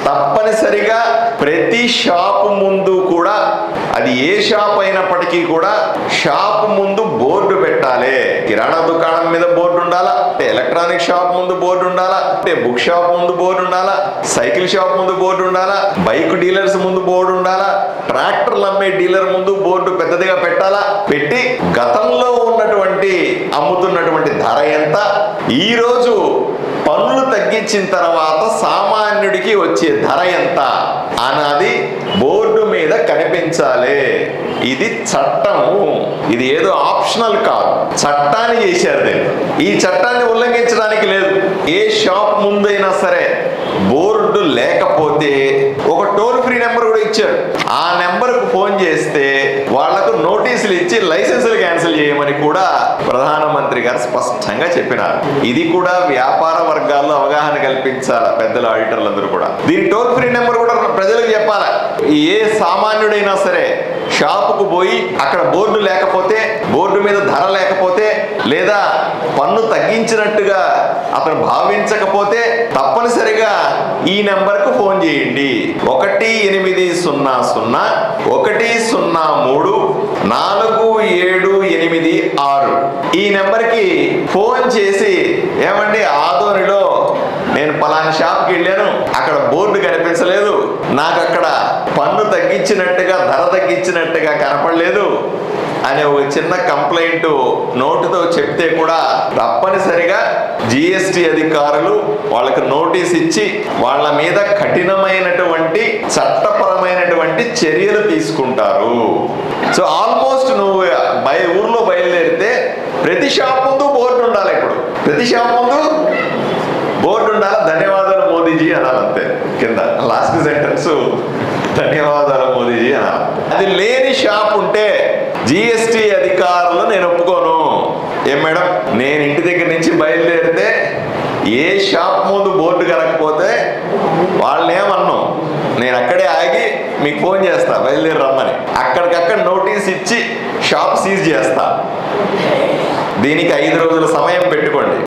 తప్పనిసరిగా ప్రతి షాపు ముందు కూడా, అది ఏ షాప్ అయినప్పటికీ కూడా షాప్ ముందు బోర్డు పెట్టాలి. కిరాణా దుకాణం మీద బోర్డు ఉండాలా, ఎలక్ట్రానిక్ షాప్ ముందు బోర్డు ఉండాలా, బుక్ షాప్ ముందు బోర్డు ఉండాలా, సైకిల్ షాప్ ముందు బోర్డు ఉండాలా, బైక్ డీలర్స్ ముందు బోర్డు ఉండాలా, ట్రాక్టర్లు అమ్మే డీలర్ ముందు బోర్డు పెద్దదిగా పెట్టాలా. పెట్టి గతంలో ఉన్నటువంటి అమ్ముతున్నటువంటి ధర ఎంత, ఈ రోజు పన్నులు తగ్గించిన తర్వాత సామాన్యుడికి వచ్చే ధర ఎంత అన్నది బోర్డు మీద కనిపించాలి. ఇది చట్టము, ఇది ఏదో ఆప్షనల్ కాదు, చట్టాన్ని చేశారు. ఈ చట్టాన్ని ఉల్లంఘించడానికి లేదు. ఏ షాప్ ముందైనా సరే బోర్డు లేకపోతే ఒక టోల్ ఫ్రీ నెంబర్ కూడా ఇచ్చారు. ఆ నెంబర్కు ఫోన్ చేస్తే వాళ్లకు నోటీసులు ఇచ్చి లైసెన్సులు క్యాన్సిల్ చేయమని కూడా ప్రధానమంత్రి గారు స్పష్టంగా చెప్పినారు. ఇది కూడా వ్యాపార వర్గాల్లో అవగాహన కల్పించాలి పెద్దల ఆడిటర్లందరూ కూడా. దీని టోల్ ఫ్రీ నెంబర్ కూడా ప్రజలకు చెప్పాలి. ఏ సామాన్యుడైనా సరే షాపుకు పోయి అక్కడ బోర్డు లేకపోతే, బోర్డు మీద ధర లేకపోతే, లేదా పన్ను తగ్గించినట్టుగా అతను భావించకపోతే తప్పనిసరిగా ఈ నెంబర్కు ఫోన్ చేయండి. 18001034786 ఈ నెంబర్కి ఫోన్ చేసి, ఏమండి ఆదోనిలో నేను పలానా షాప్కి వెళ్ళాను, అక్కడ బోర్డు కనిపించలేదు, నాకు అక్కడ పన్ను తగ్గించినట్టుగా ధర తగ్గించినట్టుగా కనపడలేదు అనే ఒక చిన్న కంప్లైంట్ నోటుతో చెప్తే కూడా తప్పనిసరిగా జిఎస్టి అధికారులు వాళ్ళకి నోటీస్ ఇచ్చి వాళ్ళ మీద కఠినమైనటువంటి చట్టపరమైనటువంటి చర్యలు తీసుకుంటారు. సో ఆల్మోస్ట్ నువ్వు ఊర్లో బయలుదేరితే ప్రతి షాప్ ముందు బోర్డు ఉండాలి. ఇప్పుడు ప్రతి షాప్ ముందు బోర్డు ఉండాలి. ధన్యవాదాలు మోదీజీ అనాలి అంతే. కింద లాస్ట్ సెంటెన్స్ ధన్యవాదాలు మోదీజీ అనాలి. అది లేని షాప్ ఉంటే జిఎస్టి అధికారులు నేను ఒప్పుకోను. ఏం మేడం, నేను ఇంటి దగ్గర నుంచి బయలుదేరితే ఏ షాప్ ముందు బోర్డు కనకపోతే వాళ్ళనేమన్నాం, నేను అక్కడే ఆగి మీకు ఫోన్ చేస్తా బయలుదేరి రమ్మని. అక్కడికక్కడ నోటీస్ ఇచ్చి షాప్ సీజ్ చేస్తా. దీనికి 5 రోజుల సమయం పెట్టుకోండి.